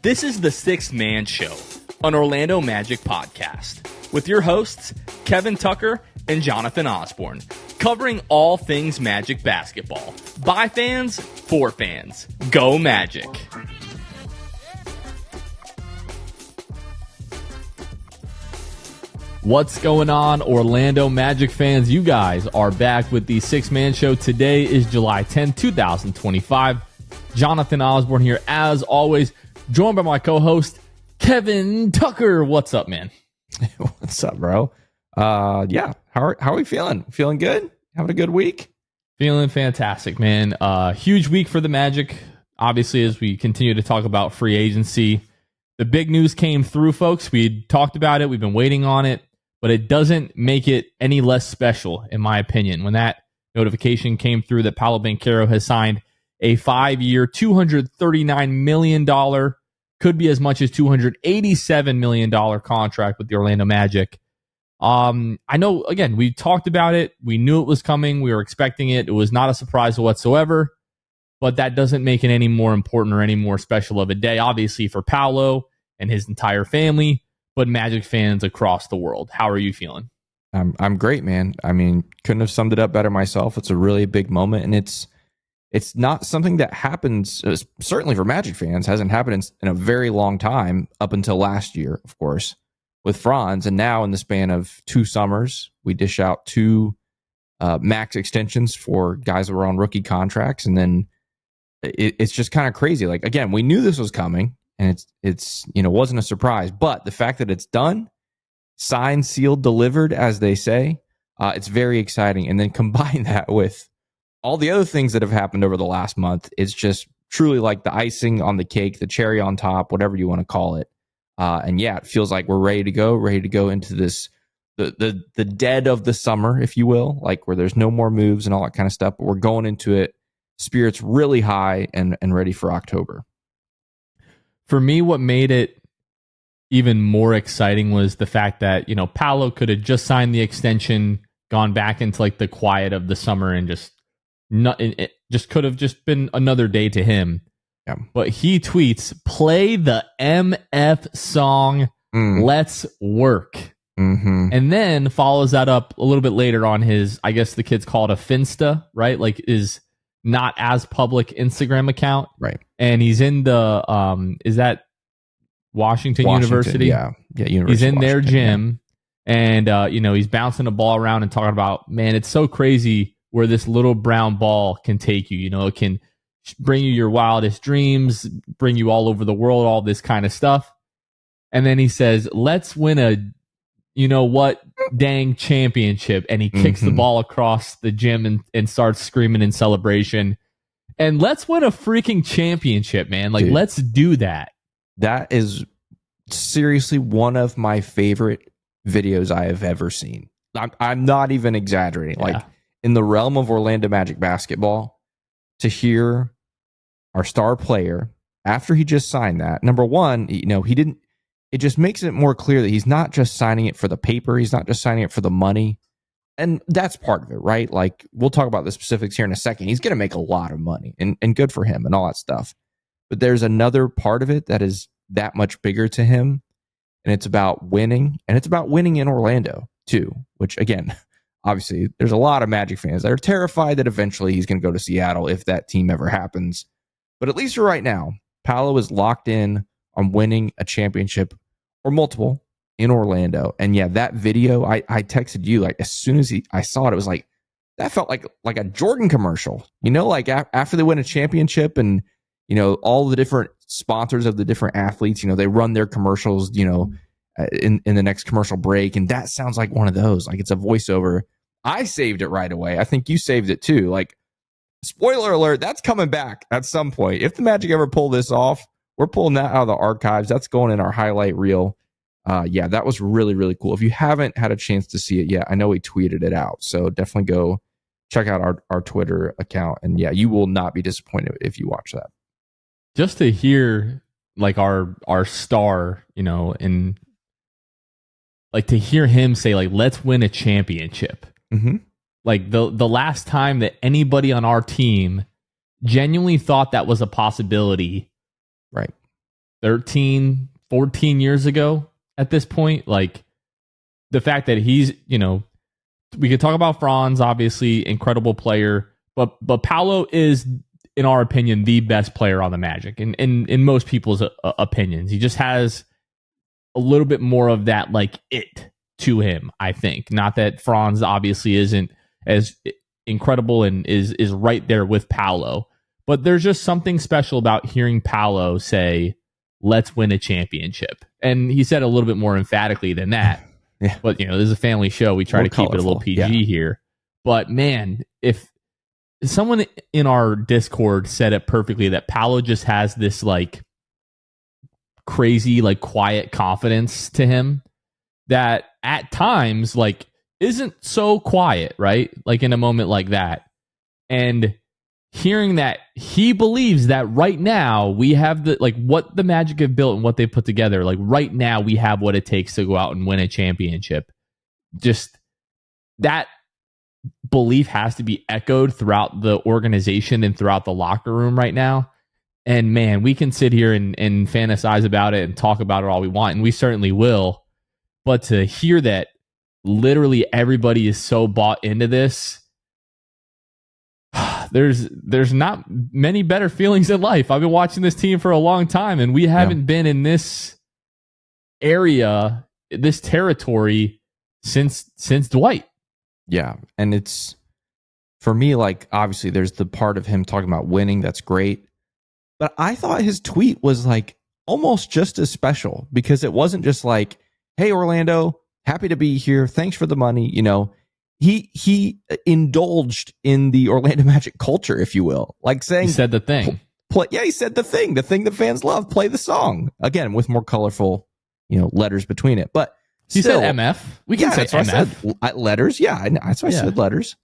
This is the Sixth Man Show, an Orlando Magic podcast, with your hosts, Kevin Tucker and Jonathan Osborne, covering all things Magic basketball. By fans, for fans. Go Magic! What's going on, Orlando Magic fans? You guys are back with the Sixth Man Show. Today is July 10th, 2025. Jonathan Osborne here, as always, joined by my co-host, Kevin Tucker. What's up, man? What's up, bro? Yeah. How are we feeling? Feeling good? Having a good week? Feeling fantastic, man. Huge week for the Magic. Obviously, as we continue to talk about free agency, the big news came through, folks. We talked about it. We've been waiting on it, but it doesn't make it any less special, in my opinion. When that notification came through that Paolo Banchero has signed a 5-year, $239 million, could be as much as $287 million contract with the Orlando Magic. I know, again, we talked about it. We knew it was coming. We were expecting it. It was not a surprise whatsoever, but that doesn't make it any more important or any more special of a day, obviously, for Paolo and his entire family, but Magic fans across the world. How are you feeling? I'm great, man. I mean, couldn't have summed it up better myself. It's a really big moment, and it's not something that happens, certainly for Magic fans, hasn't happened in a very long time, up until last year, of course, with Franz. And now in the span of 2 summers, we dish out 2 max extensions for guys that were on rookie contracts. And then it's just kind of crazy. Like, again, we knew this was coming, and it's wasn't a surprise. But the fact that it's done, signed, sealed, delivered, as they say, it's very exciting. And then combine that with all the other things that have happened over the last month, it's just truly like the icing on the cake, the cherry on top, whatever you want to call it. And yeah, it feels like we're ready to go into this, the dead of the summer, if you will, like where there's no more moves and all that kind of stuff. But we're going into it, spirits really high and ready for October. For me, what made it even more exciting was the fact that, Paolo could have just signed the extension, gone back into like the quiet of the summer and it just could have just been another day to him. Yeah. But he tweets, play the MF song, Let's Work. Mm-hmm. And then follows that up a little bit later on his, I guess the kids call it a Finsta, right? Like is not as public Instagram account. Right. And he's in the, is that Washington University? Yeah. University he's in their gym. Yeah. And, he's bouncing the ball around and talking about, man, it's so crazy where this little brown ball can take you. It can bring you your wildest dreams, bring you all over the world, all this kind of stuff. And then he says, let's win a, dang championship. And he kicks the ball across the gym and starts screaming in celebration. And let's win a freaking championship, man. Like, dude, let's do that. That is seriously one of my favorite videos I have ever seen. I'm not even exaggerating. Yeah. Like, in the realm of Orlando Magic basketball, to hear our star player, after he just signed that, number one, it just makes it more clear that he's not just signing it for the paper. He's not just signing it for the money. And that's part of it, right? Like, we'll talk about the specifics here in a second. He's going to make a lot of money and good for him and all that stuff. But there's another part of it that is that much bigger to him. And it's about winning. And it's about winning in Orlando too, which again, obviously, there's a lot of Magic fans that are terrified that eventually he's going to go to Seattle if that team ever happens. But at least for right now, Paolo is locked in on winning a championship or multiple in Orlando. And yeah, that video, I texted you, like, as soon as I saw it, it was like, that felt like a Jordan commercial. Like after they win a championship and, all the different sponsors of the different athletes, they run their commercials, in the next commercial break. And that sounds like one of those. Like, it's a voiceover. I saved it right away. I think you saved it too. Like, spoiler alert, that's coming back at some point. If the Magic ever pull this off, we're pulling that out of the archives. That's going in our highlight reel. Yeah, that was really, really cool. If you haven't had a chance to see it yet, I know we tweeted it out. So definitely go check out our Twitter account. And yeah, you will not be disappointed if you watch that. Just to hear like our star, and like to hear him say like, let's win a championship. Mm-hmm. Like the last time that anybody on our team genuinely thought that was a possibility. Right. 13, 14 years ago at this point. Like the fact that he's, we could talk about Franz, obviously incredible player, but Paolo is, in our opinion, the best player on the Magic in most people's opinions. He just has a little bit more of that like it to him, I think. Not that Franz obviously isn't as incredible and is right there with Paolo, but there's just something special about hearing Paolo say, let's win a championship. And he said a little bit more emphatically than that. Yeah. But, this is a family show. We try More to keep colorful. it a little PG here. But, man, if someone in our Discord said it perfectly, that Paolo just has this, like, crazy, like, quiet confidence to him that at times, like, isn't so quiet, right? Like, in a moment like that. And hearing that he believes that right now we have what the Magic have built and what they put together, like right now we have what it takes to go out and win a championship. Just that belief has to be echoed throughout the organization and throughout the locker room right now. And man, we can sit here and fantasize about it and talk about it all we want, and we certainly will. But to hear that literally everybody is so bought into this, there's not many better feelings in life. I've been watching this team for a long time, and we haven't been in this area, this territory since Dwight. Yeah, and it's, for me, like, obviously there's the part of him talking about winning that's great, but I thought his tweet was like almost just as special, because it wasn't just like, hey Orlando, happy to be here, thanks for the money. He indulged in the Orlando Magic culture, if you will, like saying, he said the thing. He said the thing that fans love. Play the song again with more colorful, letters between it. But he said MF. We can say MF. I said, letters. Yeah, that's why I said letters.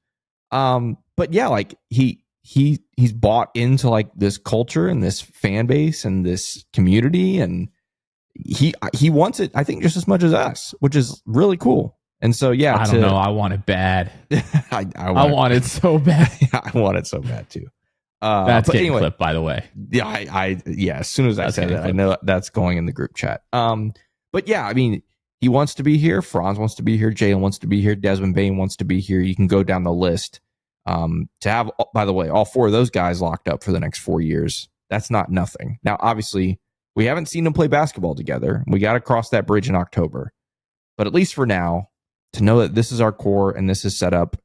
But yeah, like he's bought into like this culture and this fan base and this community, and he wants it, I think, just as much as us, which is really cool. And so, yeah, I don't know. I want it bad. I want it so bad. I want it so bad too. That's getting clipped, by the way. Yeah, as soon as I said that, I know that's going in the group chat. But yeah, I mean, he wants to be here. Franz wants to be here. Jalen wants to be here. Desmond Bane wants to be here. You can go down the list. To have, by the way, all four of those guys locked up for the next 4 years, that's not nothing. Now, obviously, we haven't seen them play basketball together. We got to cross that bridge in October. But at least for now, to know that this is our core and this is set up,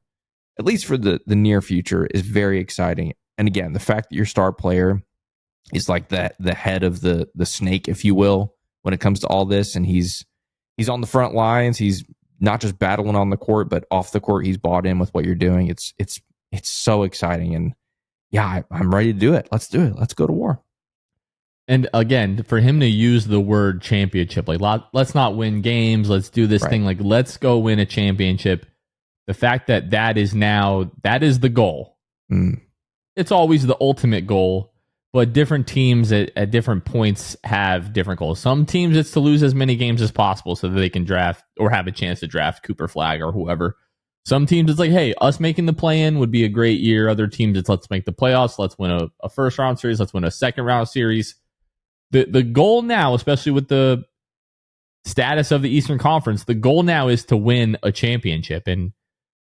at least for the near future, is very exciting. And again, the fact that your star player is like the head of the snake, if you will, when it comes to all this, and he's on the front lines. He's not just battling on the court, but off the court, he's bought in with what you're doing. It's so exciting, and yeah, I'm ready to do it. Let's do it. Let's go to war. And again, for him to use the word championship, like, let's not win games, let's do this thing, like, let's go win a championship. The fact that is the goal. It's always the ultimate goal, but different teams at different points have different goals. Some teams, it's to lose as many games as possible so that they can draft or have a chance to draft Cooper Flagg or whoever. Some teams, it's like, hey, us making the play-in would be a great year. Other teams, it's let's make the playoffs, let's win a first-round series, let's win a second-round series. The goal now, especially with the status of the Eastern Conference, the goal now is to win a championship. And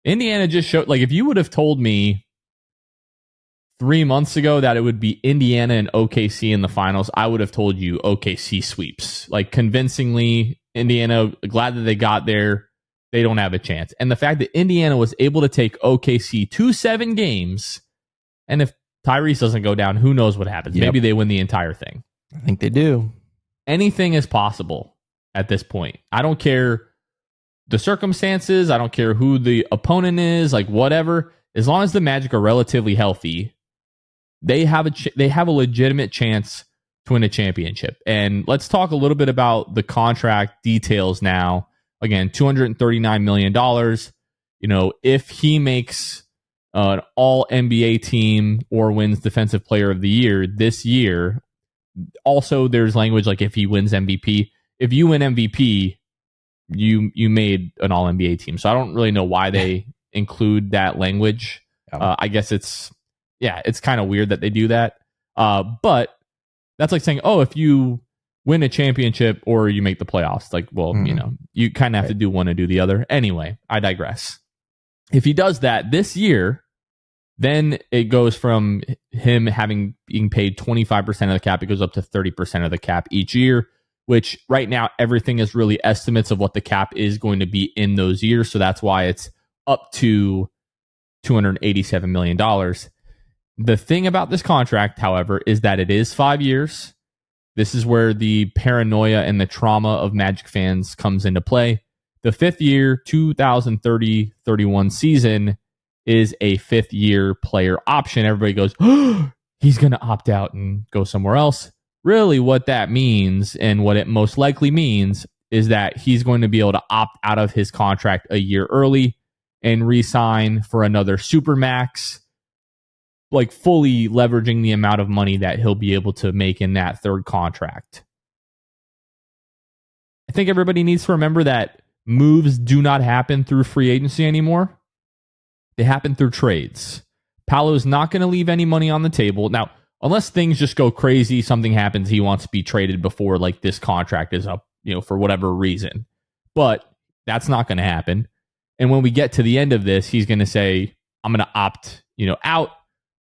Indiana just showed, like, if you would have told me 3 months ago that it would be Indiana and OKC in the finals, I would have told you OKC sweeps. Like, convincingly, Indiana, glad that they got there. They don't have a chance. And the fact that Indiana was able to take OKC to 7 games, and if Tyrese doesn't go down, who knows what happens? Yep. Maybe they win the entire thing. I think they do. Anything is possible at this point. I don't care the circumstances. I don't care who the opponent is, like, whatever. As long as the Magic are relatively healthy, they have a legitimate chance to win a championship. And let's talk a little bit about the contract details now. Again, $239 million. If he makes an all NBA team or wins Defensive Player of the Year this year, also there's language like if he wins MVP. If you win MVP, you made an all NBA team. So I don't really know why they include that language. I guess it's kind of weird that they do that. But that's like saying, oh, if you win a championship or you make the playoffs. Like, well, you kind of have to do one and do the other. Anyway, I digress. If he does that this year, then it goes from him being paid 25% of the cap, it goes up to 30% of the cap each year, which right now everything is really estimates of what the cap is going to be in those years. So that's why it's up to $287 million. The thing about this contract, however, is that it is 5 years. This is where the paranoia and the trauma of Magic fans comes into play. The 5th year, 2030-31 season is a 5th year player option. Everybody goes, oh, he's going to opt out and go somewhere else. Really what that means, and what it most likely means, is that he's going to be able to opt out of his contract a year early and re-sign for another supermax, like fully leveraging the amount of money that he'll be able to make in that third contract. I think everybody needs to remember that moves do not happen through free agency anymore. They happen through trades. Paolo's not going to leave any money on the table. Now, unless things just go crazy, something happens, he wants to be traded before like this contract is up, for whatever reason. But that's not going to happen. And when we get to the end of this, he's going to say, I'm going to opt, out.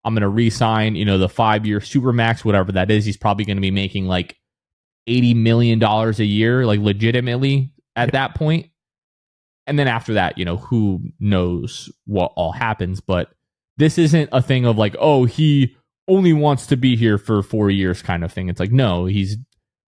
I'm going to re-sign, the 5-year supermax, whatever that is. He's probably going to be making like $80 million a year, like legitimately at that point. And then after that, who knows what all happens. But this isn't a thing of like, oh, he only wants to be here for 4 years kind of thing. It's like, no, he's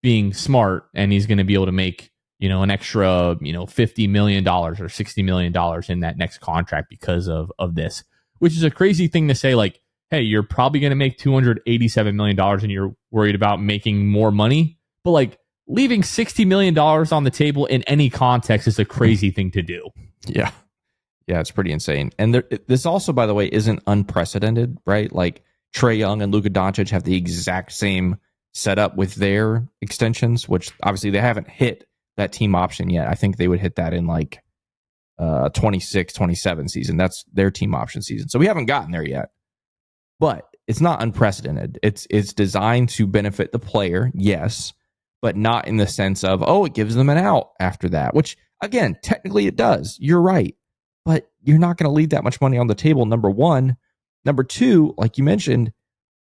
being smart and he's going to be able to make, an extra, $50 million or $60 million in that next contract because of this, which is a crazy thing to say. Like, hey, you're probably going to make $287 million and you're worried about making more money. But like leaving $60 million on the table in any context is a crazy thing to do. Yeah. Yeah, it's pretty insane. And this also, by the way, isn't unprecedented, right? Like Trae Young and Luka Doncic have the exact same setup with their extensions, which obviously they haven't hit that team option yet. I think they would hit that in like 26, 27 season. That's their team option season. So we haven't gotten there yet. But it's not unprecedented. It's designed to benefit the player, yes, but not in the sense of, oh, it gives them an out after that, which, again, technically it does. You're right. But you're not going to leave that much money on the table, number one. Number two, like you mentioned,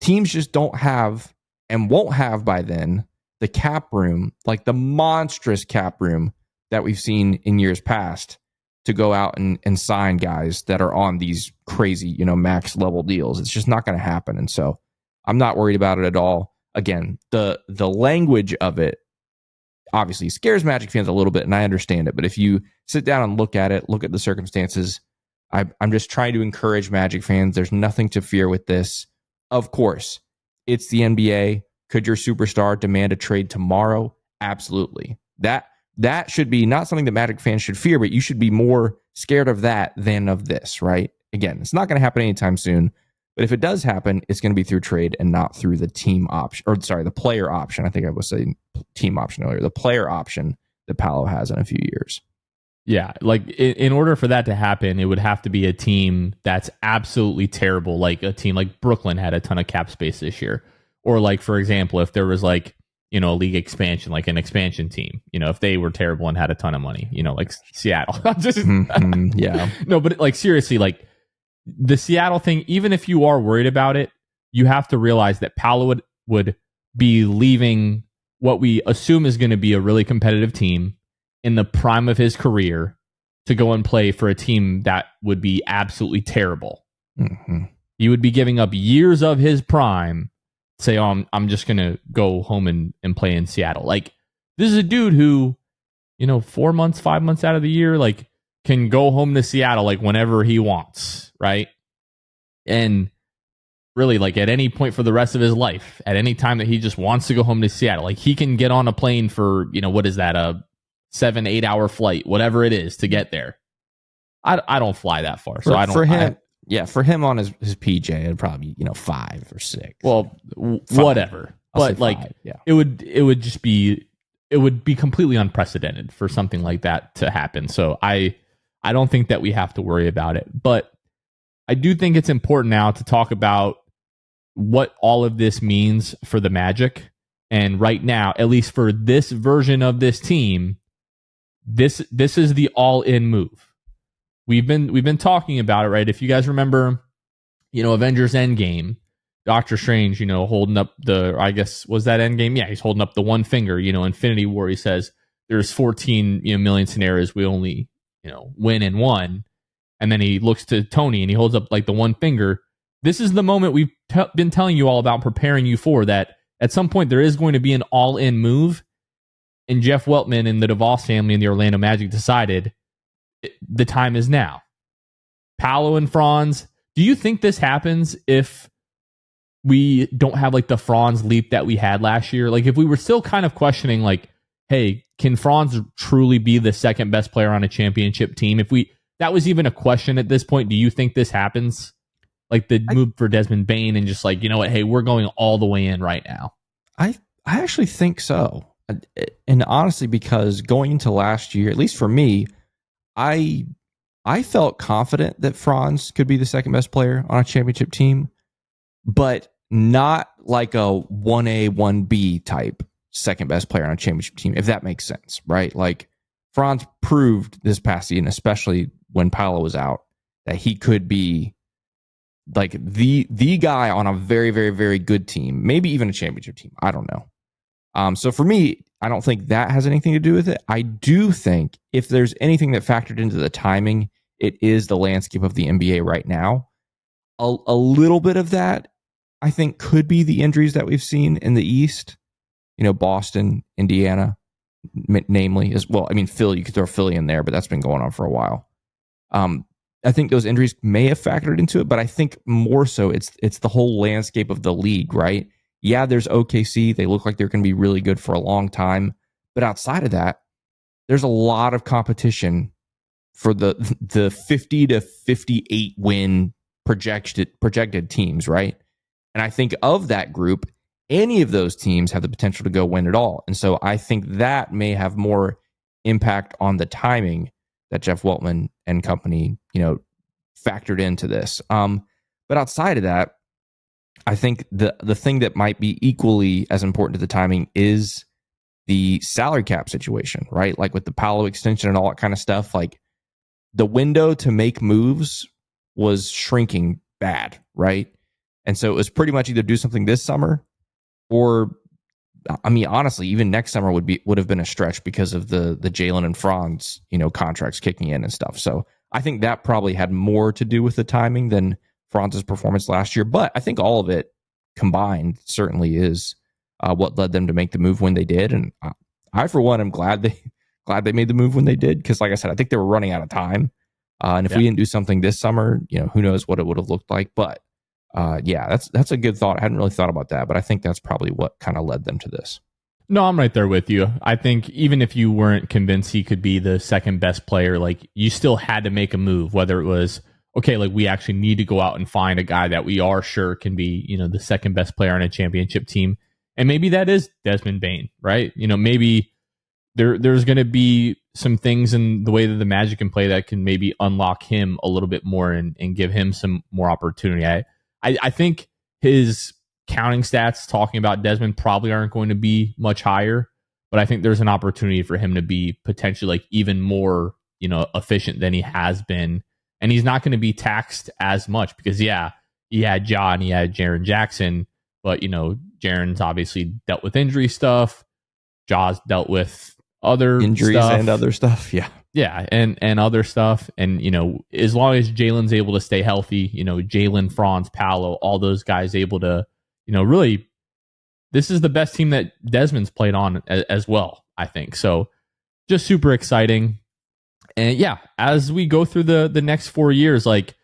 teams just don't have and won't have by then the cap room, like the monstrous cap room that we've seen in years past, to go out and sign guys that are on these crazy, max level deals. It's just not going to happen. And so I'm not worried about it at all. Again, the language of it obviously scares Magic fans a little bit, and I understand it. But if you sit down and look at it, look at the circumstances, I'm just trying to encourage Magic fans. There's nothing to fear with this. Of course, it's the NBA. Could your superstar demand a trade tomorrow? Absolutely. That should be not something that Magic fans should fear, but you should be more scared of that than of this, right? Again, it's not going to happen anytime soon, but if it does happen, it's going to be through trade and not through the team option, or sorry, the player option. I think I was saying team option earlier. The player option that Paolo has in a few years. Yeah, like in order for that to happen, it would have to be a team that's absolutely terrible, like a team like Brooklyn had a ton of cap space this year. Or like, for example, if there was like, a league expansion, like an expansion team, if they were terrible and had a ton of money, like Seattle. Yeah. No, but like seriously, like the Seattle thing, even if you are worried about it, you have to realize that Paolo would be leaving what we assume is going to be a really competitive team in the prime of his career to go and play for a team that would be absolutely terrible. Mm-hmm. He would be giving up years of his prime, say, oh, I'm just going to go home and play in Seattle. Like, this is a dude who, 4 months, 5 months out of the year, like, can go home to Seattle, like, whenever he wants, right? And really, like, at any point for the rest of his life, at any time that he just wants to go home to Seattle, like, he can get on a plane for, what is that, a 7-8 hour flight, whatever it is, to get there. I don't fly that far, so I don't. For him, yeah, for him on his PJ, it'd probably be 5 or 6. Well, whatever. But like, yeah. it would just be, it would be completely unprecedented for something like that to happen. So I don't think that we have to worry about it. But I do think it's important now to talk about what all of this means for the Magic And right now, at least for this version of this team, this is the all-in move. We've been talking about it, right? If you guys remember, Avengers Endgame, Doctor Strange, holding up I guess, was that Endgame? Yeah, he's holding up the one finger, Infinity War. He says there's 14 million scenarios. We only, win in one. And then he looks to Tony and he holds up like the one finger. This is the moment we've been telling you all about, preparing you for, that at some point there is going to be an all-in move. And Jeff Weltman and the DeVos family and the Orlando Magic decided the time is now. Paolo and Franz. Do you think this happens if we don't have like the Franz leap that we had last year? Like if we were still kind of questioning like, hey, can Franz truly be the second best player on a championship team? If that was even a question at this point, do you think this happens? Like the move for Desmond Bane and just like, you know what, hey, we're going all the way in right now. I actually think so. And honestly, because going into last year, at least for me, I felt confident that Franz could be the second best player on a championship team, but not like a 1A, 1B type second best player on a championship team, if that makes sense, right? Like Franz proved this past season, especially when Paolo was out, that he could be like the guy on a very, very, very good team, maybe even a championship team. I don't know. So for me, I don't think that has anything to do with it. I do think if there's anything that factored into the timing, it is the landscape of the NBA right now. A little bit of that, I think, could be the injuries that we've seen in the East. Boston, Indiana, namely, as well. I mean, Philly, you could throw Philly in there, but that's been going on for a while. I think those injuries may have factored into it, but I think more so it's the whole landscape of the league, right? Yeah, there's OKC. They look like they're going to be really good for a long time. But outside of that, there's a lot of competition for the 50 to 58 win projected teams, right? And I think of that group, any of those teams have the potential to go win it all. And so I think that may have more impact on the timing that Jeff Weltman and company, factored into this. But outside of that, I think the thing that might be equally as important to the timing is the salary cap situation, right? Like with the Paolo extension and all that kind of stuff, like the window to make moves was shrinking bad, right? And so it was pretty much either do something this summer or, I mean, honestly, even next summer would have been a stretch because of the Jalen and Franz, contracts kicking in and stuff. So I think that probably had more to do with the timing than Franz's performance last year. But I think all of it combined certainly is what led them to make the move when they did. And I for one, am glad they made the move when they did, because like I said, I think they were running out of time. And if we didn't do something this summer, who knows what it would have looked like. But that's a good thought. I hadn't really thought about that, but I think that's probably what kind of led them to this. No, I'm right there with you. I think even if you weren't convinced he could be the second best player, like you still had to make a move, whether it was, okay, like we actually need to go out and find a guy that we are sure can be, the second best player on a championship team. And maybe that is Desmond Bane, right? Maybe there's going to be some things in the way that the Magic can play that can maybe unlock him a little bit more and give him some more opportunity. I think his counting stats talking about Desmond probably aren't going to be much higher, but I think there's an opportunity for him to be potentially like even more, efficient than he has been. And he's not going to be taxed as much because, he had John, he had Jaren Jackson, but, Jaren's obviously dealt with injury stuff. Ja's dealt with other injuries stuff. And other stuff. Yeah. Yeah. And other stuff. And, as long as Jalen's able to stay healthy, Jalen, Franz, Paolo, all those guys able to, really, this is the best team that Desmond's played on as well, I think. So just super exciting. And as we go through the next 4 years, like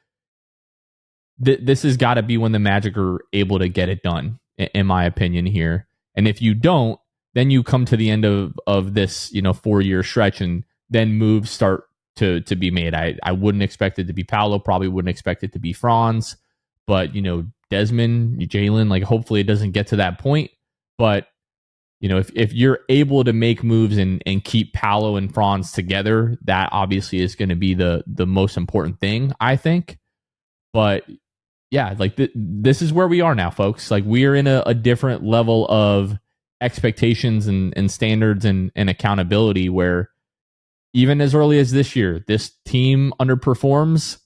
this has got to be when the Magic are able to get it done, in my opinion here. And if you don't, then you come to the end of this, 4-year stretch, and then moves start to be made. I wouldn't expect it to be Paolo, probably wouldn't expect it to be Franz, but Desmond, Jalen, like hopefully it doesn't get to that point. But if you're able to make moves and keep Paolo and Franz together, that obviously is going to be the most important thing, I think. But like this is where we are now, folks. Like we are in a different level of expectations and standards and accountability, where even as early as this year, this team underperforms,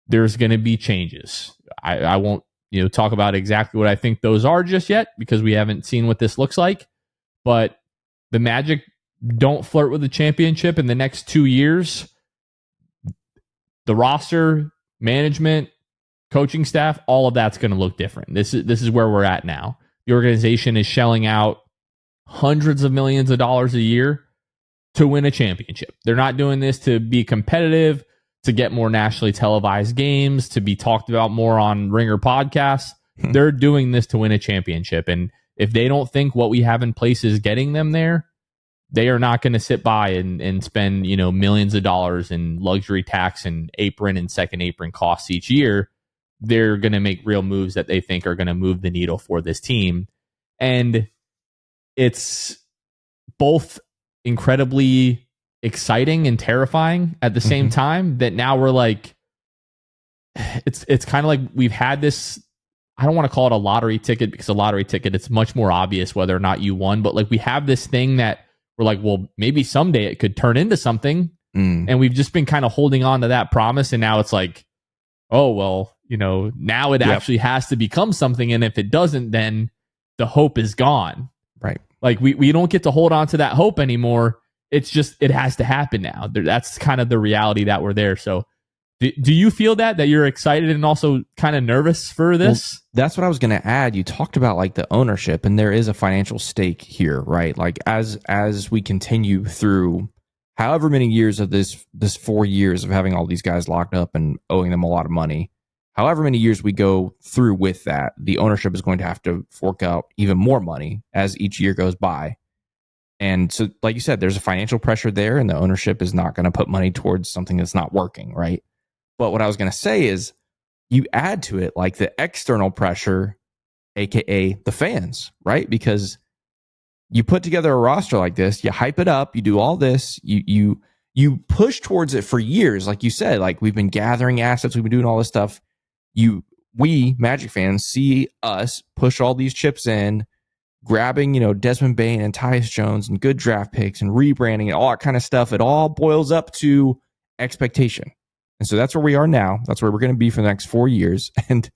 there's going to be changes. I won't talk about exactly what I think those are just yet, because we haven't seen what this looks like. But the Magic don't flirt with the championship in the next 2 years. The roster, management, coaching staff, all of that's going to look different. This is where we're at now. The organization is shelling out hundreds of millions of dollars a year to win a championship. They're not doing this to be competitive, to get more nationally televised games, to be talked about more on Ringer podcasts. They're doing this to win a championship. And if they don't think what we have in place is getting them there, they are not going to sit by and spend, millions of dollars in luxury tax and apron and second apron costs each year. They're going to make real moves that they think are going to move the needle for this team. And it's both incredibly exciting and terrifying at the same time, that now we're like, it's kind of like we've had this, I don't want to call it a lottery ticket, because a lottery ticket, it's much more obvious whether or not you won, but like we have this thing that we're like, well, maybe someday it could turn into something. And we've just been kind of holding on to that promise. And now it's like, oh, well, now it actually has to become something. And if it doesn't, then the hope is gone. Right. Like we don't get to hold on to that hope anymore. It's just, it has to happen now. That's kind of the reality that we're there. So do you feel that you're excited and also kind of nervous for this? Well, that's what I was going to add. You talked about like the ownership, and there is a financial stake here, right? Like as we continue through however many years of this 4 years of having all these guys locked up and owing them a lot of money, however many years we go through with that, the ownership is going to have to fork out even more money as each year goes by. And so, like you said, there's a financial pressure there, and the ownership is not going to put money towards something that's not working, right? But what I was going to say is you add to it like the external pressure, aka the fans, right? Because you put together a roster like this, you hype it up, you do all this, you push towards it for years. Like you said, like we've been gathering assets, we've been doing all this stuff. We Magic fans see us push all these chips in, grabbing, Desmond Bane and Tyus Jones and good draft picks and rebranding and all that kind of stuff. It all boils up to expectation. And so that's where we are now. That's where we're going to be for the next 4 years. And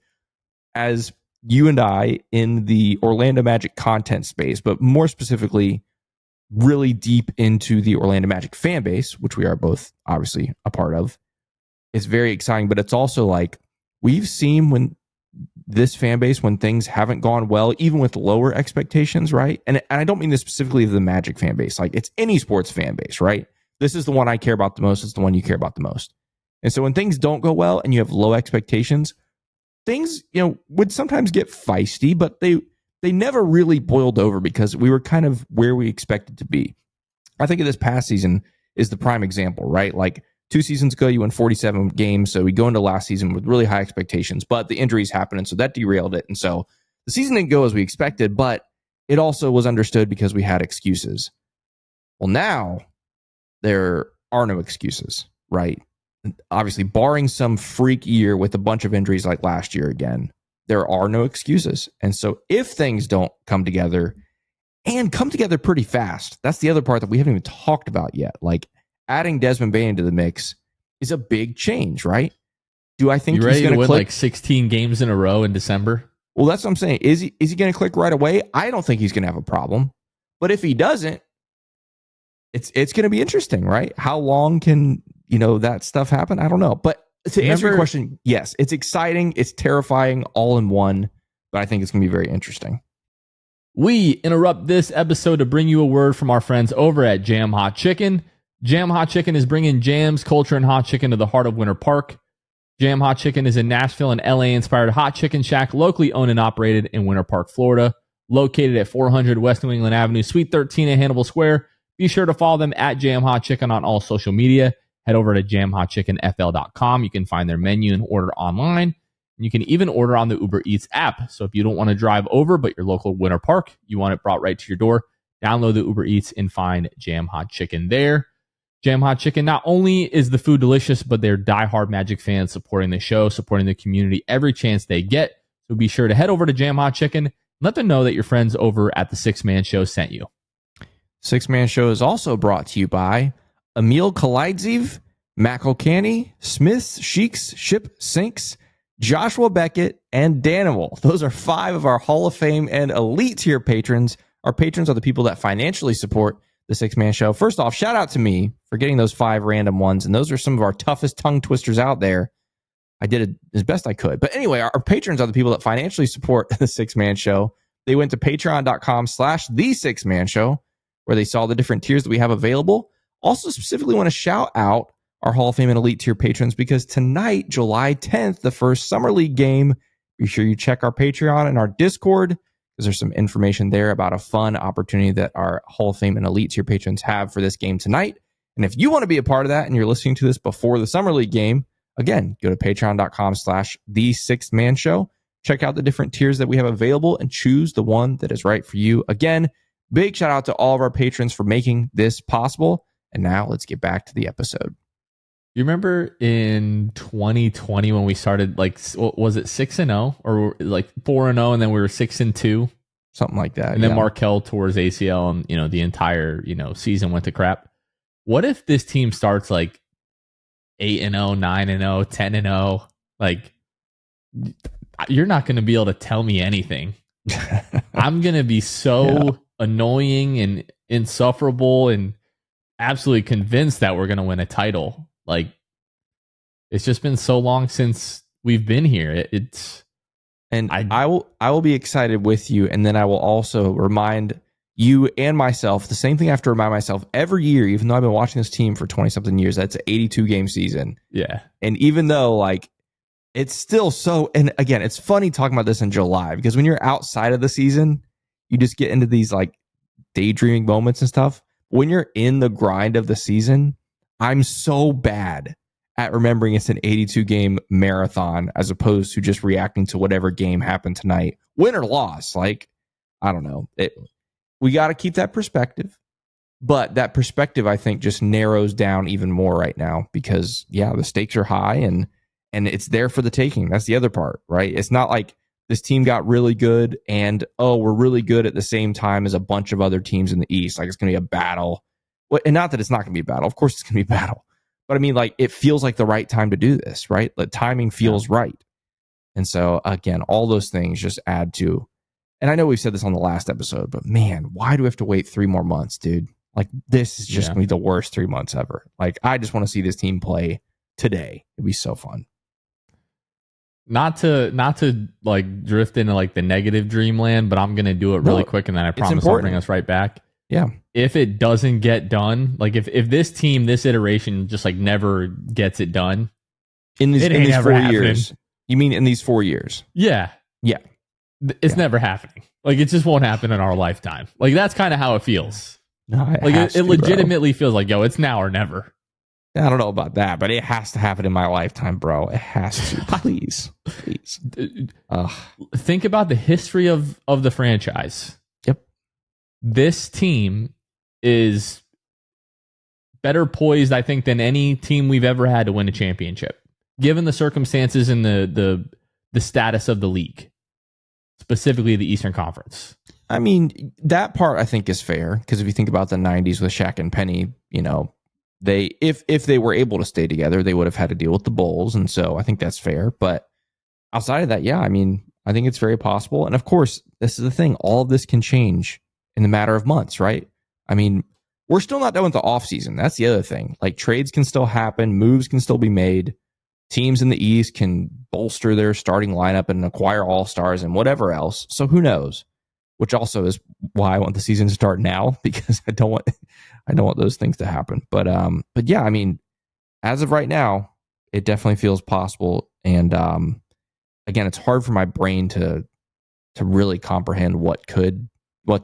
as you and I in the Orlando Magic content space, but more specifically, really deep into the Orlando Magic fan base, which we are both obviously a part of, it's very exciting. But it's also like we've seen when this fan base, when things haven't gone well, even with lower expectations, right? And I don't mean this specifically of the Magic fan base. Like it's any sports fan base, right? This is the one I care about the most. It's the one you care about the most. And so when things don't go well and you have low expectations, things, would sometimes get feisty, but they never really boiled over because we were kind of where we expected to be. I think of this past season is the prime example, right? Like 2 seasons ago, you won 47 games. So we go into last season with really high expectations, but the injuries happened. And so that derailed it. And so the season didn't go as we expected, but it also was understood because we had excuses. Well, now there are no excuses, right? Obviously, barring some freak year with a bunch of injuries like last year again, there are no excuses. And so if things don't come together and come together pretty fast, that's the other part that we haven't even talked about yet. Like adding Desmond Bane into the mix is a big change, right? Do I think he's going to win like 16 games in a row in December? Well, that's what I'm saying. Is he going to click right away? I don't think he's going to have a problem. But if he doesn't, it's going to be interesting, right? How long can that stuff happen? I don't know. But to answer your question, yes, it's exciting. It's terrifying all in one. But I think it's going to be very interesting. We interrupt this episode to bring you a word from our friends over at Jam Hot Chicken. Jam Hot Chicken is bringing jams, culture, and hot chicken to the heart of Winter Park. Jam Hot Chicken is a Nashville and LA-inspired hot chicken shack locally owned and operated in Winter Park, Florida. Located at 400 West New England Avenue, Suite 13 in Hannibal Square. Be sure to follow them at Jam Hot Chicken on all social media. Head over to jamhotchickenfl.com. You can find their menu and order online. You can even order on the Uber Eats app. So if you don't want to drive over, but your local Winter Park, you want it brought right to your door, download the Uber Eats and find Jam Hot Chicken there. Jam Hot Chicken, not only is the food delicious, but they're diehard Magic fans supporting the show, supporting the community every chance they get. So be sure to head over to Jam Hot Chicken Let them know that your friends over at the Six Man Show sent you. Six Man Show is also brought to you by Emil Kaleidzev, Matt Colcani, Smiths, Sheiks, Ship, Sinks, Joshua Beckett, and Danimal. Those are 5 of our Hall of Fame and elite tier patrons. Our patrons are the people that financially support the Six Man Show. First off, shout out to me for getting those 5 random ones. And those are some of our toughest tongue twisters out there. I did it as best I could. But anyway, our patrons are the people that financially support the Six Man Show. They went to patreon.com/the Six Man Show, where they saw the different tiers that we have available. Also specifically want to shout out our Hall of Fame and Elite tier patrons, because tonight, July 10th, the first Summer League game, be sure you check our Patreon and our Discord, because there's some information there about a fun opportunity that our Hall of Fame and Elite tier patrons have for this game tonight. And if you want to be a part of that and you're listening to this before the Summer League game, again, go to patreon.com/the Sixth Man Show. Check out the different tiers that we have available and choose the one that is right for you. Again, big shout out to all of our patrons for making this possible. And now let's get back to the episode. You remember in 2020 when we started, like, was it 6-0 or like 4-0, and then we were 6-2, something like that? And then Markel tore his ACL, and the entire season went to crap. What if this team starts like 8-0, 9-0, 10-0? Like, you're not going to be able to tell me anything. I'm going to be so annoying and insufferable and absolutely convinced that we're going to win a title. Like, it's just been so long since we've been here. I will be excited with you, and then I will also remind you and myself the same thing I have to remind myself every year, even though I've been watching this team for 20-something years. That's an 82-game season. Yeah. And even though, like, it's still so... And again, it's funny talking about this in July, because when you're outside of the season, you just get into these, like, daydreaming moments and stuff. When you're in the grind of the season, I'm so bad at remembering it's an 82-game marathon as opposed to just reacting to whatever game happened tonight. Win or loss, like, I don't know. We got to keep that perspective. But that perspective, I think, just narrows down even more right now because, the stakes are high and it's there for the taking. That's the other part, right? It's not like this team got really good and, we're really good at the same time as a bunch of other teams in the East. Like, it's going to be a battle. Well, and not that it's not going to be a battle. Of course it's going to be a battle. But I mean, like, it feels like the right time to do this, right? The timing feels right. And so, again, all those things just add to, and I know we've said this on the last episode, but man, why do we have to wait 3 more months, dude? Like, this is just going to be the worst 3 months ever. Like, I just want to see this team play today. It'd be so fun. Not to like drift into like the negative dreamland, but I'm going to do it really quick, and then I promise I'll bring us right back. Yeah. If it doesn't get done, like if this team, this iteration just like never gets it done in these 4 years, you mean in these 4 years? Yeah. Yeah. It's never happening. Like, it just won't happen in our lifetime. Like, that's kind of how it feels. No, it legitimately feels like, feels now or never. I don't know about that, but it has to happen in my lifetime, bro. It has to. Please. Think about the history of the franchise. Yep. This team is better poised, I think, than any team we've ever had to win a championship, given the circumstances and the status of the league, specifically the Eastern Conference. I mean, that part I think is fair, because if you think about the 90s with Shaq and Penny, they if they were able to stay together, they would have had to deal with the Bulls, and so I think that's fair. But outside of that, I mean, I think it's very possible. And of course, this is the thing. All of this can change in the matter of months, right? I mean, we're still not done with the offseason. That's the other thing. Like, trades can still happen. Moves can still be made. Teams in the East can bolster their starting lineup and acquire all-stars and whatever else. So who knows? Which also is why I want the season to start now, because I don't want those things to happen. But yeah, I mean, as of right now, it definitely feels possible. And again, it's hard for my brain to really comprehend what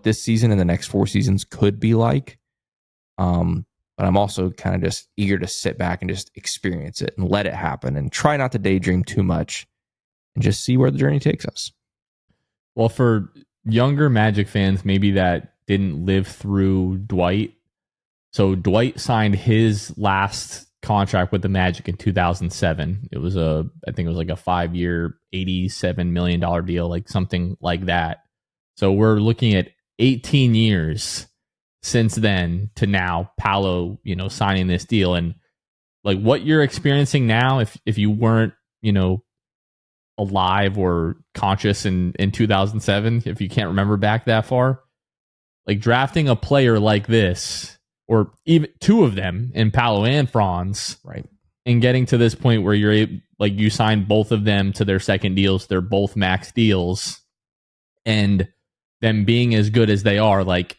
this season and the next 4 seasons could be like. But I'm also kind of just eager to sit back and just experience it and let it happen and try not to daydream too much and just see where the journey takes us. Well, for younger Magic fans, maybe that didn't live through Dwight. So Dwight signed his last contract with the Magic in 2007. It was I think it was like a 5-year, $87 million deal, like something like that. So we're looking at 18 years since then to now, Paolo, signing this deal. And like what you're experiencing now, if you weren't, alive or conscious in 2007, if you can't remember back that far, like drafting a player like this, or even two of them in Paolo and Franz, right, and getting to this point where you're able, like you signed both of them to their second deals, they're both max deals, and them being as good as they are, like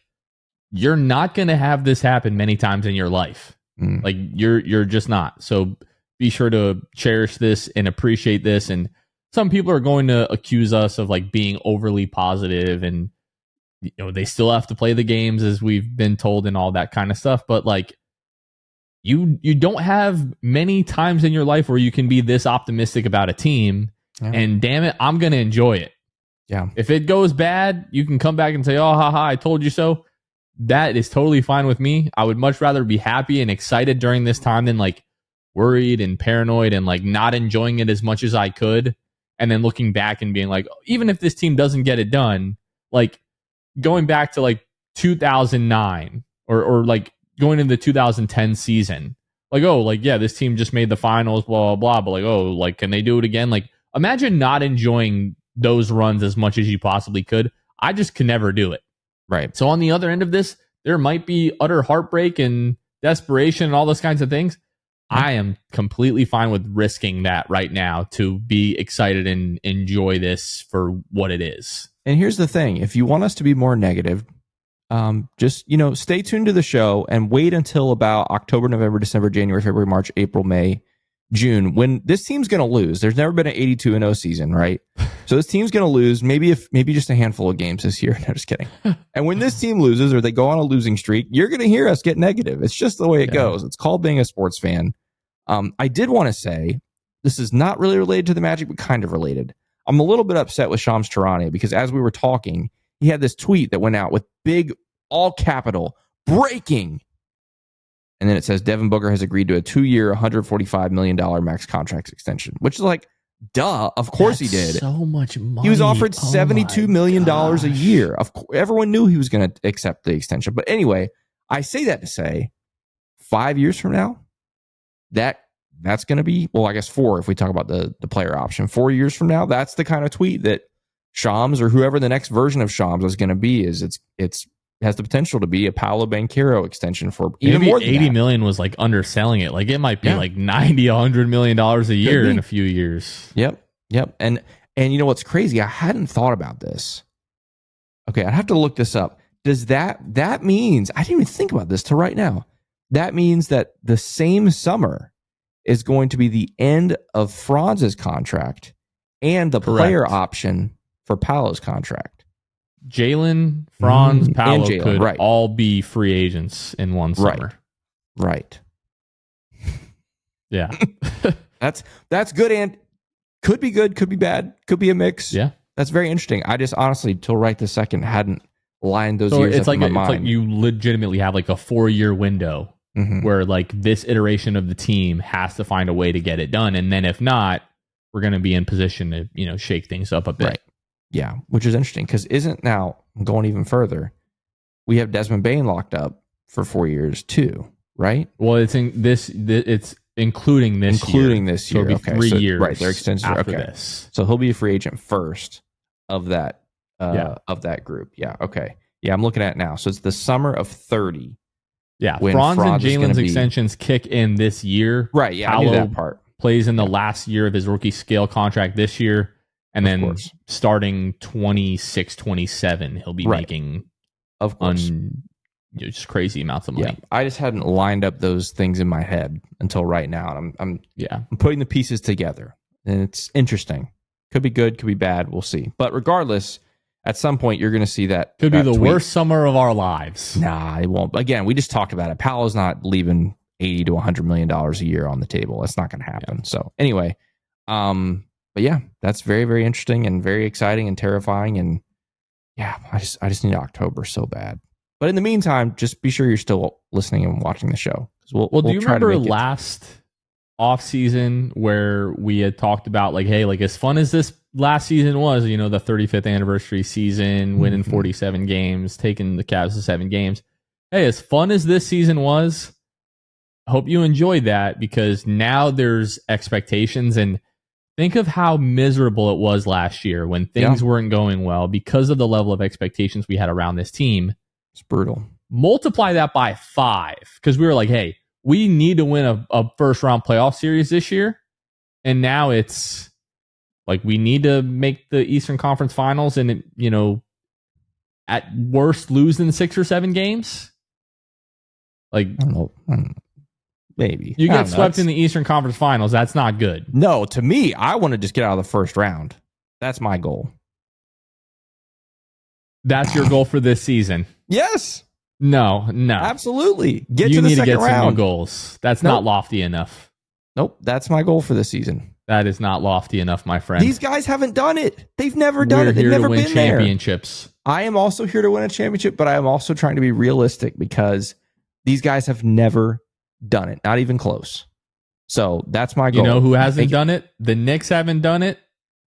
you're not going to have this happen many times in your life. Like you're just not. So be sure to cherish this and appreciate this. And some people are going to accuse us of like being overly positive, and they still have to play the games as we've been told and all that kind of stuff. But like you don't have many times in your life where you can be this optimistic about a team. Yeah. And damn it, I'm going to enjoy it. Yeah. If it goes bad, you can come back and say, oh, haha, I told you so. That is totally fine with me. I would much rather be happy and excited during this time than like worried and paranoid and like not enjoying it as much as I could. And then looking back and being like, even if this team doesn't get it done, like going back to like 2009 or like going into the 2010 season, like, oh, like, yeah, this team just made the finals, blah, blah, blah. But like, oh, like, can they do it again? Like, imagine not enjoying those runs as much as you possibly could. I just can never do it. Right. So on the other end of this, there might be utter heartbreak and desperation and all those kinds of things. I am completely fine with risking that right now to be excited and enjoy this for what it is. And here's the thing. If you want us to be more negative, just, stay tuned to the show and wait until about October, November, December, January, February, March, April, May, June, when this team's going to lose. There's never been an 82-0 season, right? So this team's going to lose maybe just a handful of games this year. No, just kidding. And when this team loses or they go on a losing streak, you're going to hear us get negative. It's just the way it goes. It's called being a sports fan. I did want to say, this is not really related to the Magic, but kind of related. I'm a little bit upset with Shams Charania because as we were talking, he had this tweet that went out with big, all capital, breaking. And then it says Devin Booker has agreed to a 2-year, $145 million max contract extension, which is like, duh, of course he did. So much money. He was offered $72 million a year. Everyone knew he was going to accept the extension. But anyway, I say that to say 5 years from now, that's going to be, well, I guess 4 if we talk about the player option. 4 years from now, that's the kind of tweet that Shams or whoever the next version of Shams is going to be. Is it's has the potential to be a Paolo Banchero extension for even maybe more than 80 that. million was like underselling it. Like it might be like 90, $100 million a year in a few years. Yep. And you know what's crazy? I hadn't thought about this. Okay, I'd have to look this up. Does that means, I didn't even think about this till right now. That means that the same summer is going to be the end of Franz's contract and the player option for Paolo's contract. Jalen, Franz, Paolo could right. all be free agents in one summer. Right. Yeah. That's good and could be good, could be bad, could be a mix. Yeah. That's very interesting. I just honestly, till right this second, hadn't lined those years up in my mind. It's like you legitimately have like a 4-year window where like this iteration of the team has to find a way to get it done. And then if not, we're going to be in position to, shake things up a bit. Right. Yeah, which is interesting because now I'm going even further. We have Desmond Bane locked up for 4 years too, right? Well, it's it's including this year. Including this year. So it'll be 3 years. Right, their extension after this. So he'll be a free agent first of that of that group. Yeah, okay. Yeah, I'm looking at it now. So it's the summer of 30. Yeah, Franz and Jalen's extensions kick in this year. Right, yeah, I knew that part. Plays in the last year of his rookie scale contract this year. And then starting 26, 27, he'll be making just crazy amounts of money. Yeah. I just hadn't lined up those things in my head until right now. And I'm putting the pieces together. And it's interesting. Could be good, could be bad. We'll see. But regardless, at some point you're going to see that. Could be the worst summer of our lives. Nah, it won't. Again, we just talked about it. Paolo's not leaving $80 to $100 million a year on the table. That's not going to happen. Yeah. So anyway, but yeah, that's very, very interesting and very exciting and terrifying. And yeah, I just need October so bad. But in the meantime, just be sure you're still listening and watching the show. We'll do you remember last off season where we had talked about like, hey, like as fun as this last season was, the 35th anniversary season, winning 47 games, taking the Cavs to 7 games. Hey, as fun as this season was, I hope you enjoyed that, because now there's expectations. And think of how miserable it was last year when things weren't going well because of the level of expectations we had around this team. It's brutal. Multiply that by 5, because we were like, hey, we need to win a first round playoff series this year. And now it's like we need to make the Eastern Conference Finals and, at worst lose in 6 or 7 games. Like, I don't know. Maybe. You get swept in the Eastern Conference Finals. That's not good. No, to me, I want to just get out of the first round. That's my goal. That's your goal for this season? Yes. No. Absolutely. Get to the second round. You need to get some new goals. That's not lofty enough. Nope. That's my goal for this season. That is not lofty enough, my friend. These guys haven't done it. They've never done it. They've never been there. Championships. I am also here to win a championship, but I am also trying to be realistic because these guys have never done it. Not even close. So that's my goal. You know who hasn't done it? The Knicks haven't done it.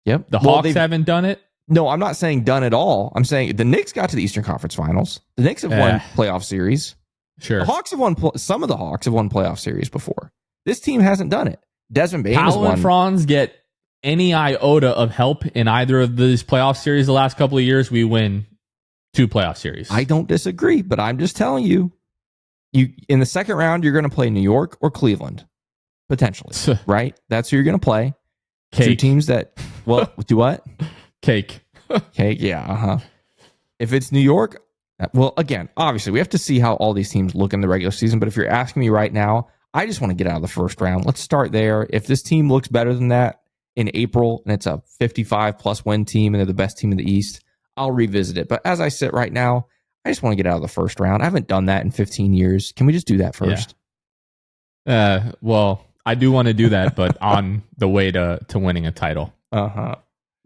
Yep. The Hawks haven't done it. No, I'm not saying done at all. I'm saying the Knicks got to the Eastern Conference Finals. The Knicks have won playoff series. Sure. The Hawks have won. Some of the Hawks have won playoff series before. This team hasn't done it. Desmond Bane has won. Paolo and Franz get any iota of help in either of these playoff series the last couple of years, we win 2 playoff series. I don't disagree, but I'm just telling you, in the second round, you're going to play New York or Cleveland, potentially, right? That's who you're going to play. Cake. 2 teams that, do what? Cake. Cake, yeah, If it's New York, well, again, obviously, we have to see how all these teams look in the regular season, but if you're asking me right now, I just want to get out of the first round. Let's start there. If this team looks better than that in April, and it's a 55-plus win team, and they're the best team in the East, I'll revisit it. But as I sit right now, I just want to get out of the first round. I haven't done that in 15 years. Can we just do that first? Yeah. Well, I do want to do that, but on the way to winning a title.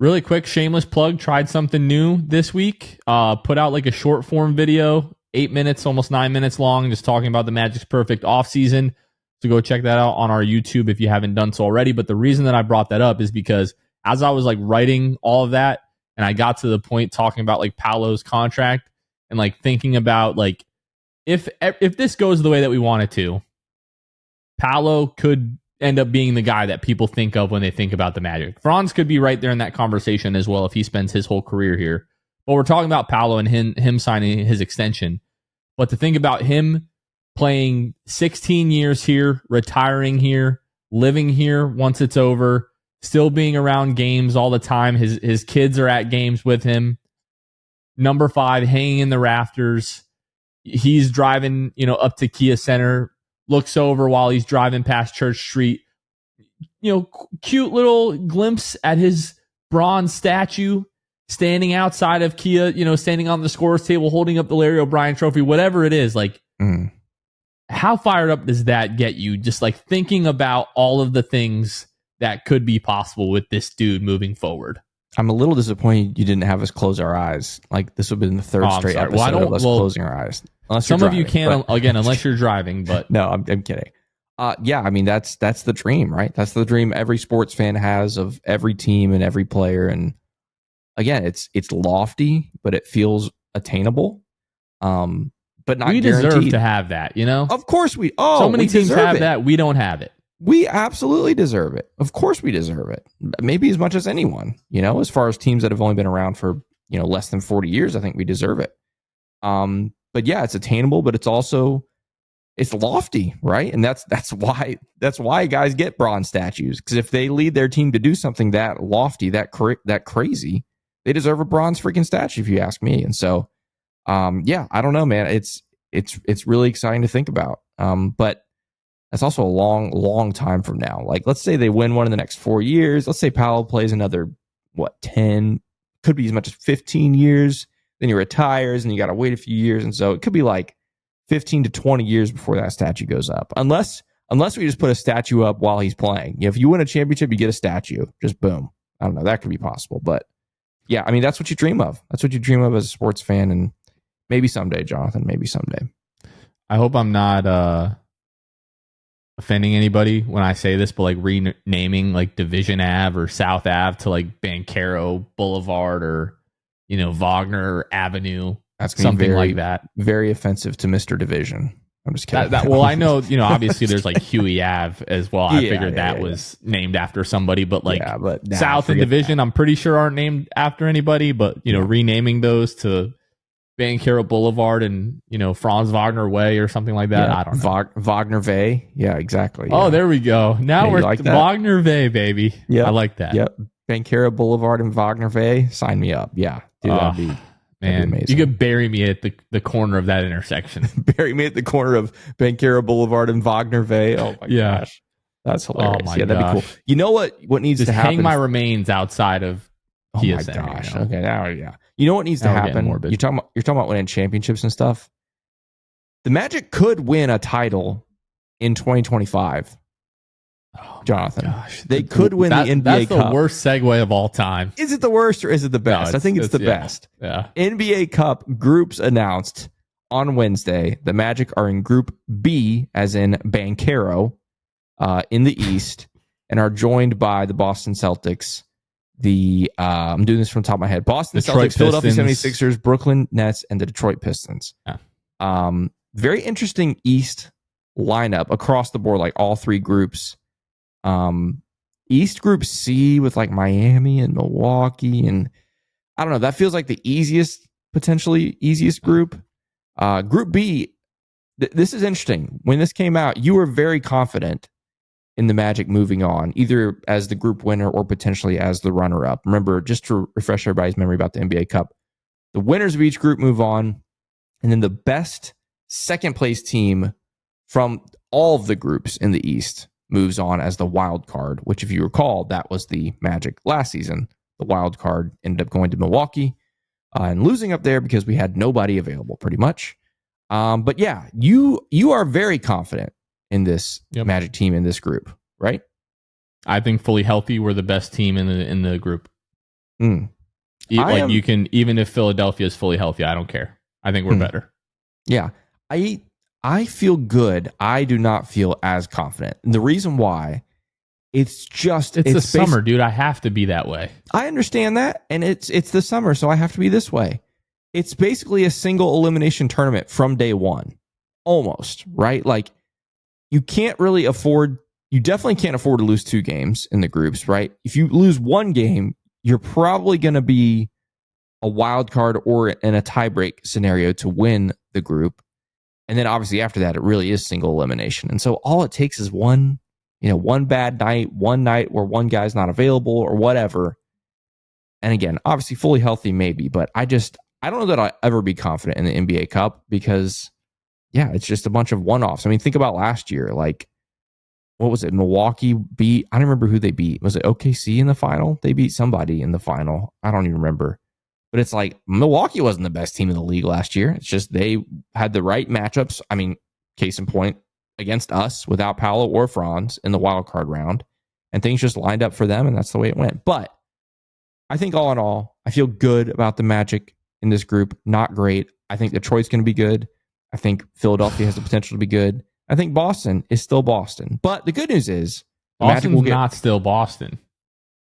Really quick, shameless plug, tried something new this week. Put out like a short form video, 8 minutes, almost 9 minutes long, just talking about the Magic's perfect offseason. So go check that out on our YouTube if you haven't done so already. But the reason that I brought that up is because as I was like writing all of that, and I got to the point talking about like Paolo's contract and like thinking about like if this goes the way that we want it to, Paolo could end up being the guy that people think of when they think about the Magic. Franz could be right there in that conversation as well if he spends his whole career here. But we're talking about Paolo and him signing his extension. But to think about him playing 16 years here, retiring here, living here once it's over, still being around games all the time. His kids are at games with him. Number 5, hanging in the rafters. He's driving, up to Kia Center, looks over while he's driving past Church Street. Cute little glimpse at his bronze statue standing outside of Kia, standing on the scorer's table, holding up the Larry O'Brien trophy, whatever it is. Like, how fired up does that get you? Just like thinking about all of the things that could be possible with this dude moving forward. I'm a little disappointed you didn't have us close our eyes. Like this would have been the third straight episode of us closing our eyes. Unless some of you can't, again, unless you're driving. But no, I'm kidding. Yeah, I mean that's the dream, right? That's the dream every sports fan has of every team and every player. And again, it's lofty, but it feels attainable. But not we guaranteed. Deserve to have that, Of course we. So many teams have that. We don't have it. We absolutely deserve it. Of course we deserve it. Maybe as much as anyone, as far as teams that have only been around for, less than 40 years, I think we deserve it. But yeah, it's attainable, but it's lofty, right? And that's why guys get bronze statues. Because if they lead their team to do something that lofty, that crazy, they deserve a bronze freaking statue, if you ask me. And so, yeah, I don't know, man. It's really exciting to think about. But that's also a long time from now. Like, let's say they win one in the next 4 years. Let's say Paolo plays another, 10, could be as much as 15 years. Then he retires and you got to wait a few years. And so it could be like 15 to 20 years before that statue goes up. Unless we just put a statue up while he's playing. If you win a championship, you get a statue. Just boom. I don't know. That could be possible. But yeah, I mean, that's what you dream of. That's what you dream of as a sports fan. And maybe someday, Jonathan, maybe someday. I hope I'm not offending anybody when I say this, but like renaming like Division Ave or South Ave to like Banchero Boulevard or, Wagner Avenue, That's something like that. Very offensive to Mr. Division. I'm just kidding. Well, I know, obviously there's like Huey Ave as well. I figured that was named after somebody, but like South and Division, I'm pretty sure aren't named after anybody, but renaming those to Banchero Boulevard and, Franz Wagner Way or something like that. I don't know. Wagner Way. Yeah, exactly. Oh, there we go. Now we're like Wagner Way, baby. Yeah. I like that. Yep. Banchero Boulevard and Wagner Way. Sign me up. Yeah. Dude, that'd be amazing. You could bury me at the corner of that intersection. Bury me at the corner of Banchero Boulevard and Wagner Way. Oh my gosh. That's hilarious. Oh my that'd be cool. You know what needs to happen? Hang my remains outside of Kia Center. Gosh. Okay, now You know what needs to happen? You're talking about winning championships and stuff. The Magic could win a title in 2025. Jonathan, gosh. They could win the NBA Cup. That's the worst segue of all time. Is it the worst or is it the best? No, I think it's the best. Yeah. NBA Cup groups announced on Wednesday. The Magic are in Group B, as in Banchero, in the East, and are joined by the Boston Celtics. I'm doing this from the top of my head. Boston Celtics, Philadelphia 76ers, Brooklyn Nets, and the Detroit Pistons. Yeah. Very interesting East lineup across the board, like all three groups. East Group C with like Miami and Milwaukee, and I don't know. That feels like the potentially easiest group. Group B, this is interesting. When this came out, you were very confident in the Magic moving on, either as the group winner or potentially as the runner-up. Remember, just to refresh everybody's memory about the NBA Cup, the winners of each group move on, and then the best second-place team from all of the groups in the East moves on as the wild card, which, if you recall, that was the Magic last season. The wild card ended up going to Milwaukee and losing up there because we had nobody available, pretty much. But yeah, you are very confident in this Magic team in this group, right? I think fully healthy, we're the best team in the group. You can, even if Philadelphia is fully healthy, I don't care. I think we're better. Yeah, I feel good. I do not feel as confident. And the reason why, it's the summer, dude. I have to be that way. I understand that, and it's the summer, so I have to be this way. It's basically a single elimination tournament from day one, almost, right? Like, you definitely can't afford to lose 2 games in the groups, right? If you lose 1 game, you're probably going to be a wild card or in a tiebreak scenario to win the group. And then obviously after that, it really is single elimination. And so all it takes is one bad night, one night where one guy's not available or whatever. And again, obviously fully healthy maybe, but I don't know that I'll ever be confident in the NBA Cup because, yeah, it's just a bunch of one-offs. I mean, think about last year. Like, what was it? Milwaukee beat, I don't remember who they beat. Was it OKC in the final? They beat somebody in the final. I don't even remember. But it's like, Milwaukee wasn't the best team in the league last year. It's just they had the right matchups. I mean, case in point, against us without Paolo or Franz in the wild card round. And things just lined up for them, and that's the way it went. But I think all in all, I feel good about the Magic in this group. Not great. I think Detroit's going to be good. I think Philadelphia has the potential to be good. I think Boston is still Boston. But the good news is, Boston's not still Boston.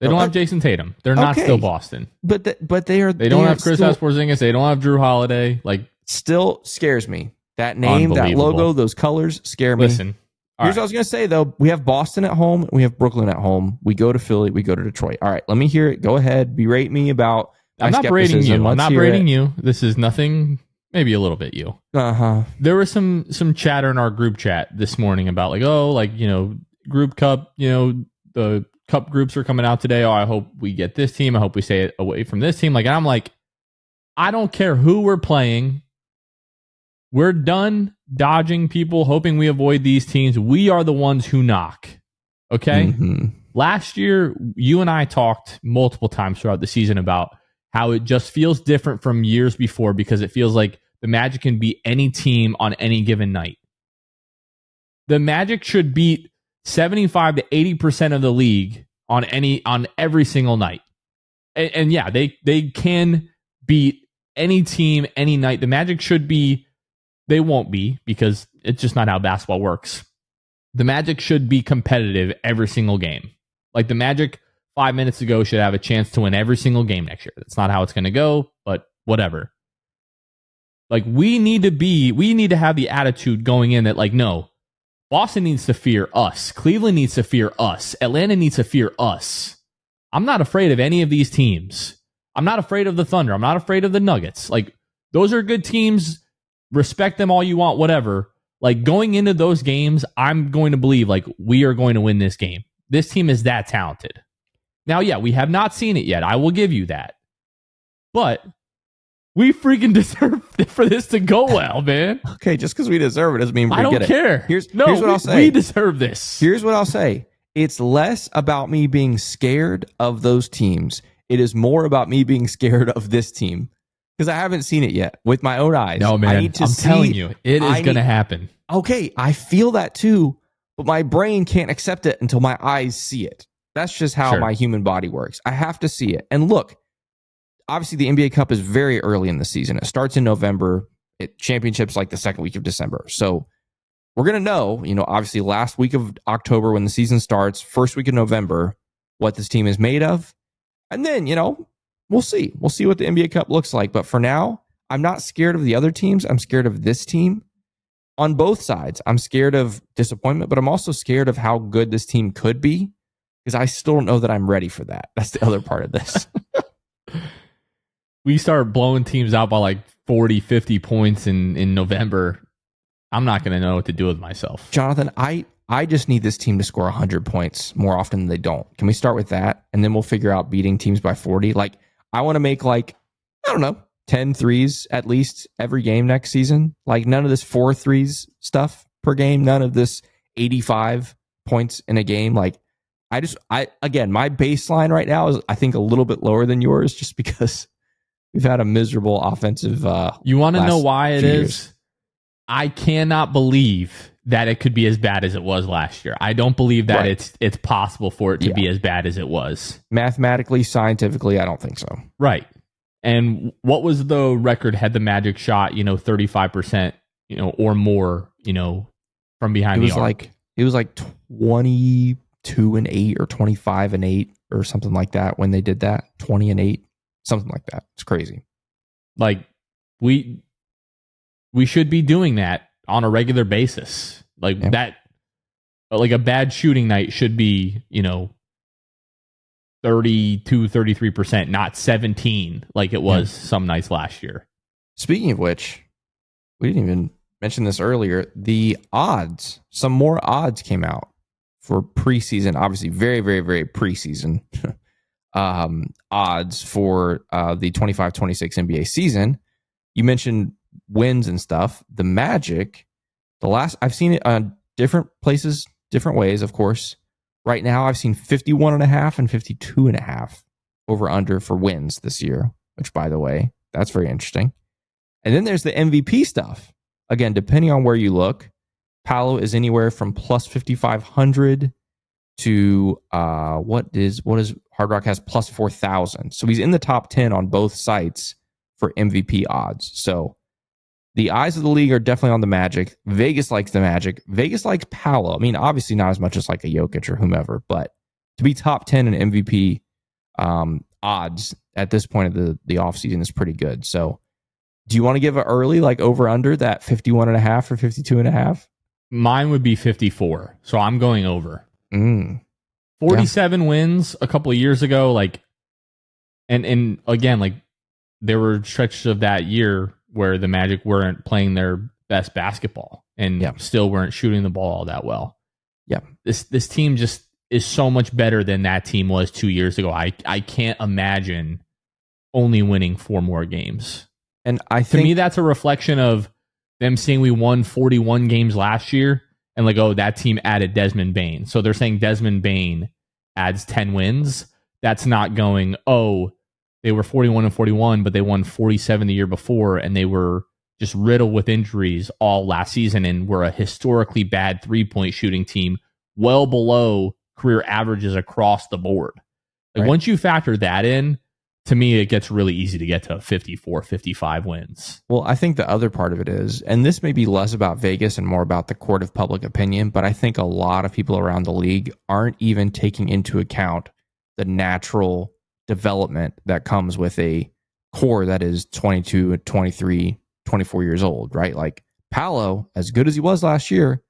They don't have Jason Tatum. They're not still Boston. But they are. They don't have Chris Porzingis. They don't have Drew Holiday. Like, still scares me. That name, that logo, those colors scare me. Listen, here's what I was going to say, though. We have Boston at home. And we have Brooklyn at home. We go to Philly. We go to Detroit. All right, let me hear it. Go ahead. Berate me about my I'm not berating you. Let's I'm not berating you. This is nothing. Maybe a little bit you. There was some chatter in our group chat this morning about group cup. The cup groups are coming out today. Oh, I hope we get this team. I hope we stay away from this team. And I'm like, I don't care who we're playing. We're done dodging people, hoping we avoid these teams. We are the ones who knock. Okay? Mm-hmm. Last year, you and I talked multiple times throughout the season about how it just feels different from years before because it feels like the Magic can beat any team on any given night. The Magic should beat 75 to 80% of the league on every single night. And yeah, they can beat any team any night. The Magic should be. They won't be because it's just not how basketball works. the Magic should be competitive every single game. Like the Magic 5 minutes ago should have a chance to win every single game next year. That's not how it's going to go, but whatever. Like we need to have the attitude going in that like, no, Boston needs to fear us. Cleveland needs to fear us. Atlanta needs to fear us. I'm not afraid of any of these teams. I'm not afraid of the Thunder. I'm not afraid of the Nuggets. Like those are good teams. Respect them all you want, whatever. Like going into those games, I'm going to believe like we are going to win this game. This team is that talented. Now, yeah, we have not seen it yet. I will give you that. But we freaking deserve for this to go well, man. Okay, just because we deserve it doesn't mean we're going to get it. I don't care. Here's what I'll say. We deserve this. Here's what I'll say. It's less about me being scared of those teams. It is more about me being scared of this team. Because I haven't seen it yet with my own eyes. No, man. I'm telling you, it is going to happen. Okay, I feel that too, but my brain can't accept it until my eyes see it. That's just how my human body works. I have to see it. And look, obviously the NBA Cup is very early in the season. It starts in November. Championships like the second week of December. So we're going to know, obviously last week of October when the season starts, first week of November, what this team is made of. And then, we'll see. We'll see what the NBA Cup looks like. But for now, I'm not scared of the other teams. I'm scared of this team on both sides. I'm scared of disappointment, but I'm also scared of how good this team could be because I still don't know that I'm ready for that. That's the other part of this. We start blowing teams out by like 40, 50 points in November. I'm not going to know what to do with myself. Jonathan, I just need this team to score 100 points more often than they don't. Can we start with that? And then we'll figure out beating teams by 40. Like, I want to make 10 threes at least every game next season. Like none of this 4 threes stuff per game. None of this 85 points in a game. Like again, my baseline right now is I think a little bit lower than yours just because we've had a miserable offensive. You want to know why it is? Years. I cannot believe that it could be as bad as it was last year. I don't believe that it's possible for it to be as bad as it was. Mathematically, scientifically, I don't think so. Right. And what was the record had the Magic shot, 35%, or more, from behind the arc? It was like 22-8 or 25-8 or something like that when they did that. 20-8, something like that. It's crazy. Like we should be doing that on a regular basis. That, like a bad shooting night should be, 32, 33%, not 17 like it was some nights last year. Speaking of which, we didn't even mention this earlier. The odds, some more odds came out for preseason, obviously very, very, very preseason odds for the 25-26 NBA season. You mentioned wins and stuff. The Magic, I've seen it on different places, different ways, of course. Right now, I've seen 51.5 and 52.5 over under for wins this year, which, by the way, that's very interesting. And then there's the MVP stuff. Again, depending on where you look, Paolo is anywhere from plus 5,500 to what is Hard Rock has plus 4,000. So he's in the top 10 on both sites for MVP odds. So the eyes of the league are definitely on the Magic. Vegas likes the Magic. Vegas likes Paolo. I mean, obviously not as much as like a Jokic or whomever, but to be top 10 in MVP odds at this point of the offseason is pretty good. So do you want to give an early like over under that 51.5 or 52.5? Mine would be 54. So I'm going over. 47 wins a couple of years ago. Like, and again, like there were stretches of that year where the Magic weren't playing their best basketball and still weren't shooting the ball all that well. Yeah. This team just is so much better than that team was 2 years ago. I can't imagine only winning 4 more games. And to me, that's a reflection of them saying we won 41 games last year and like, oh, that team added Desmond Bane. So they're saying Desmond Bane adds 10 wins. That's not going, oh, they were 41-41, but they won 47 the year before, and they were just riddled with injuries all last season and were a historically bad three-point shooting team, well below career averages across the board. Like once you factor that in, to me, it gets really easy to get to 54, 55 wins. Well, I think the other part of it is, and this may be less about Vegas and more about the court of public opinion, but I think a lot of people around the league aren't even taking into account the natural development that comes with a core that is 22, 23, 24 years old, right? Like Paolo, as good as he was last year,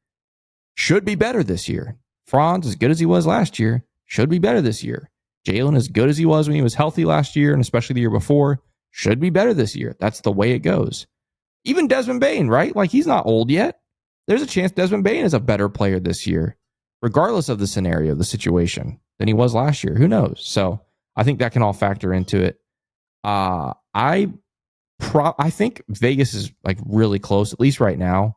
should be better this year. Franz, as good as he was last year, should be better this year. Jalen, as good as he was when he was healthy last year, and especially the year before, should be better this year. That's the way it goes. Even Desmond Bane, right? Like, he's not old yet. There's a chance Desmond Bane is a better player this year, regardless of the scenario, the situation, than he was last year. Who knows? So I think that can all factor into it. I think Vegas is like really close, at least right now.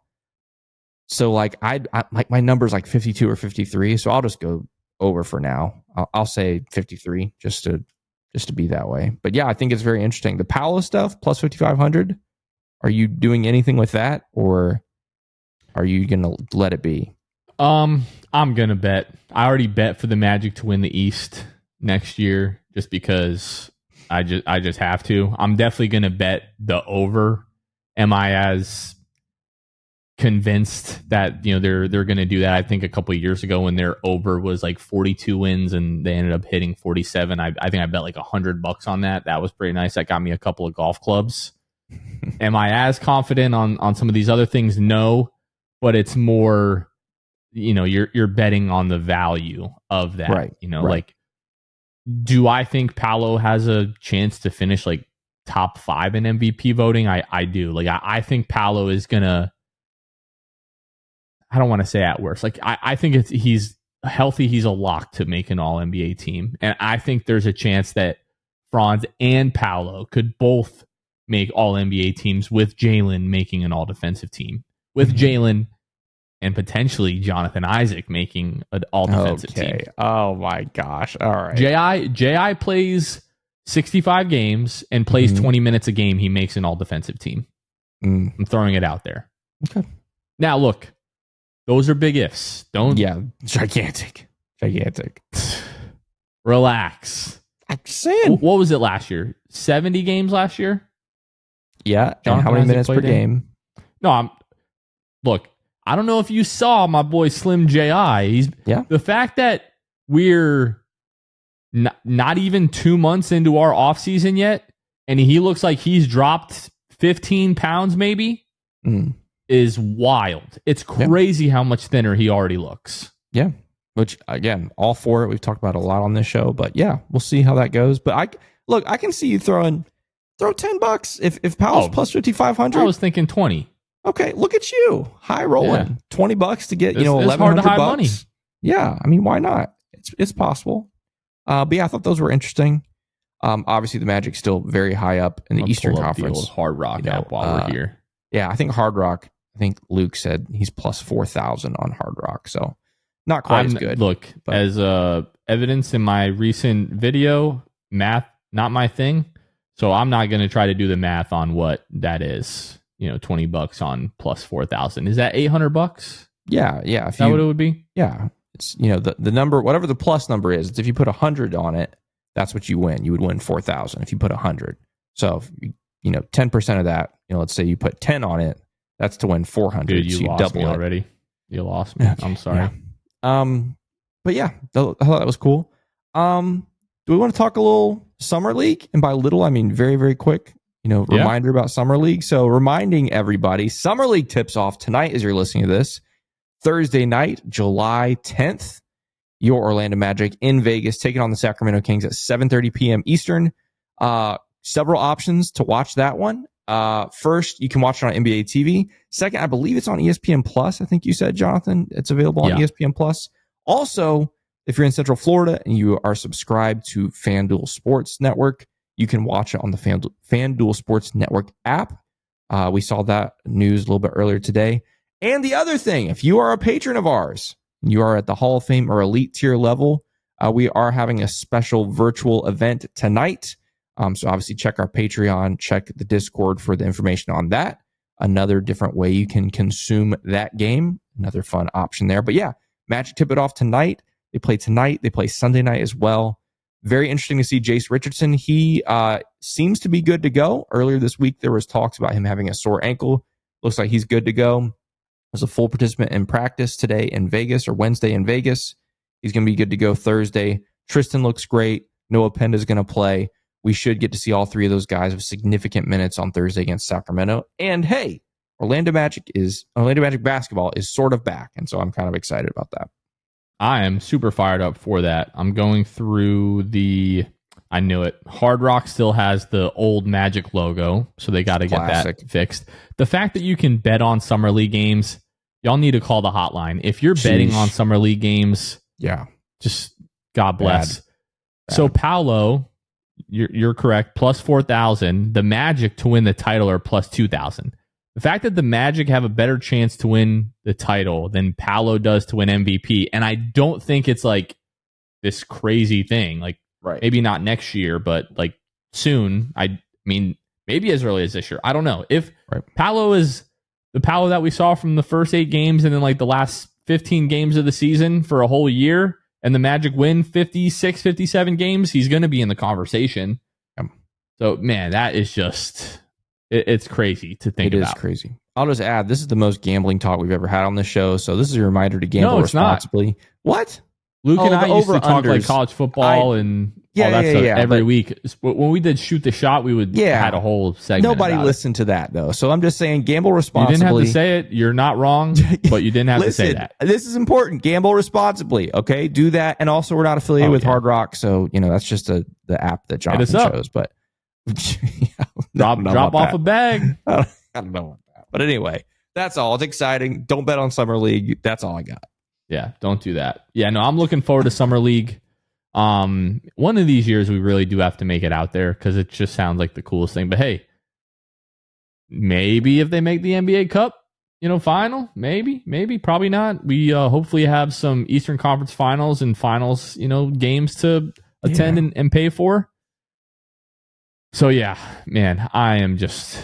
So like I like my number's like 52 or 53. So I'll just go over for now. I'll say 53 just to be that way. But yeah, I think it's very interesting. The Paolo stuff plus 5,500. Are you doing anything with that, or are you gonna let it be? I'm gonna bet. I already bet for the Magic to win the East next year, just because I just have to. I'm definitely gonna bet the over. Am I as convinced that they're going to do that? I think a couple of years ago when their over was like 42 wins and they ended up hitting 47. I think I bet like $100 on that. That was pretty nice. That got me a couple of golf clubs. Am I as confident on some of these other things? No, but it's more, you're betting on the value of that. Right. Like, do I think Paolo has a chance to finish like top 5 in MVP voting? I do. Like, I think Paolo is gonna. I don't want to say at worst. Like, I think he's healthy. He's a lock to make an all NBA team. And I think there's a chance that Franz and Paolo could both make all NBA teams, with Jalen making an all defensive team, with Jalen and potentially Jonathan Isaac making an all defensive team. Oh my gosh. All right. J.I. plays 65 games and plays 20 minutes a game. He makes an all defensive team. I'm throwing it out there. Okay. Now look, those are big ifs. Gigantic. Relax. I'm saying. What was it last year? 70 games last year? Yeah. And how many minutes per game? No, look, I don't know if you saw my boy Slim J.I. The fact that we're not even 2 months into our offseason yet, and he looks like he's dropped 15 pounds maybe, is wild. It's crazy how much thinner he already looks. Yeah. Which, again, all for it. We've talked about it a lot on this show. But yeah, we'll see how that goes. But I can see you throw $10 if Paolo's plus 5,500. I was thinking 20. Okay, look at you, high rolling. Yeah. $20 to get it's hard to hide $1,100. Money. Yeah, I mean, why not? It's possible. But yeah, I thought those were interesting. Obviously, the Magic's still very high up in the Eastern Conference. The old Hard Rock app while we're here. Yeah, I think Hard Rock. I think Luke said he's plus 4,000 on Hard Rock, so not quite as good. Look, as evidence in my recent video, math not my thing, so I'm not going to try to do the math on what that is. $20 on plus 4,000. Is that $800? Yeah. Is that what it would be? Yeah, it's the number, whatever the plus number is. It's if you put 100 on it, that's what you win. You would win 4,000 if you put 100. So if 10% of that, let's say you put 10 on it, that's to win 400. Dude, you lost double me it already. You lost me. I'm sorry. Yeah. But yeah, I thought that was cool. Do we want to talk a little Summer League? And by little, I mean very, very quick. Reminder about Summer League. So reminding everybody, Summer League tips off tonight as you're listening to this. Thursday night, July 10th, your Orlando Magic in Vegas taking on the Sacramento Kings at 7:30 p.m. Eastern. Several options to watch that one. First, you can watch it on NBA TV. Second, I believe it's on ESPN Plus. I think you said, Jonathan, it's available on ESPN Plus. Also, if you're in Central Florida and you are subscribed to FanDuel Sports Network, you can watch it on the FanDuel Sports Network app. We saw that news a little bit earlier today. And the other thing, if you are a patron of ours, you are at the Hall of Fame or elite tier level, we are having a special virtual event tonight. So obviously check our Patreon, check the Discord for the information on that. Another different way you can consume that game. Another fun option there. But yeah, Magic tip it off tonight. They play tonight. They play Sunday night as well. Very interesting to see Jace Richardson. He seems to be good to go. Earlier this week, there was talks about him having a sore ankle. Looks like he's good to go. Was a full participant in practice today in Vegas, or Wednesday in Vegas. He's going to be good to go Thursday. Tristan looks great. Noah Penda is going to play. We should get to see all three of those guys with significant minutes on Thursday against Sacramento. And hey, Orlando Magic basketball is sort of back, and so I'm kind of excited about that. I am super fired up for that. I'm going through I knew it. Hard Rock still has the old Magic logo, so they got to get that fixed. The fact that you can bet on Summer League games, y'all need to call the hotline. If you're betting on Summer League games, just God bless. Bad. So Paolo, you're correct, plus 4,000. The Magic to win the title are plus 2,000. The fact that the Magic have a better chance to win the title than Paolo does to win MVP, and I don't think it's like this crazy thing. Like, maybe not next year, but like soon. I mean, maybe as early as this year. I don't know. If Paolo is the Paolo that we saw from the first 8 games and then like the last 15 games of the season for a whole year, and the Magic win 56, 57 games, he's going to be in the conversation. So, man, that is just... It's crazy to think about. It is crazy. I'll just add, this is the most gambling talk we've ever had on this show, so this is a reminder to gamble responsibly. Not. What? Luke and I used to talk like college football and all that stuff every week. When we did Shoot the Shot, we would had a whole segment. Nobody listened to that, though, so I'm just saying gamble responsibly. You didn't have to say it. You're not wrong, but you didn't have to say that. This is important. Gamble responsibly, okay? Do that. And also, we're not affiliated with Hard Rock, so that's just the app that Jonathan chose, but... drop off a bag. I don't know about that. But anyway, that's all. It's exciting. Don't bet on Summer League. That's all I got. Yeah, don't do that. Yeah, no, I'm looking forward to Summer League. One of these years we really do have to make it out there because it just sounds like the coolest thing. But hey, maybe if they make the NBA Cup, final, maybe, probably not. We hopefully have some Eastern Conference Finals and Finals, games to attend and pay for. So, yeah, man, I am just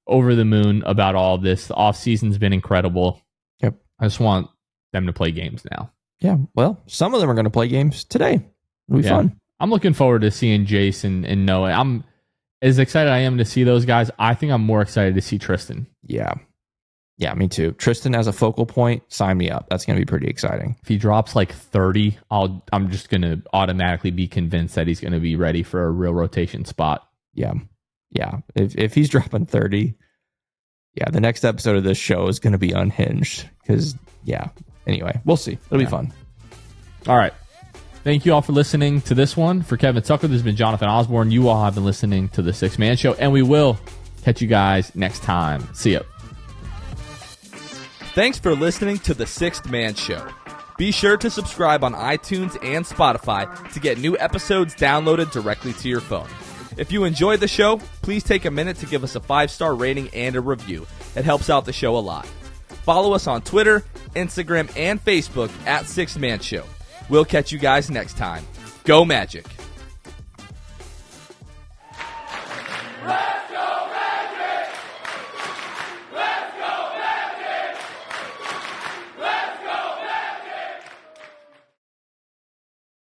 over the moon about all of this. The offseason's been incredible. Yep. I just want them to play games now. Yeah, well, some of them are going to play games today. It'll be fun. I'm looking forward to seeing Jason and Noah. I'm as excited I am to see those guys. I think I'm more excited to see Tristan. Yeah. Yeah, me too. Tristan as a focal point, sign me up. That's going to be pretty exciting. If he drops like 30, I'm just going to automatically be convinced that he's going to be ready for a real rotation spot. Yeah. If he's dropping 30, the next episode of this show is going to be unhinged because, anyway, we'll see. It'll be fun. All right. Thank you all for listening to this one. For Kevin Tucker, this has been Jonathan Osborne. You all have been listening to The Sixth Man Show, and we will catch you guys next time. See ya. Thanks for listening to The Sixth Man Show. Be sure to subscribe on iTunes and Spotify to get new episodes downloaded directly to your phone. If you enjoyed the show, please take a minute to give us a 5-star rating and a review. It helps out the show a lot. Follow us on Twitter, Instagram, and Facebook at Sixth Man Show. We'll catch you guys next time. Go Magic!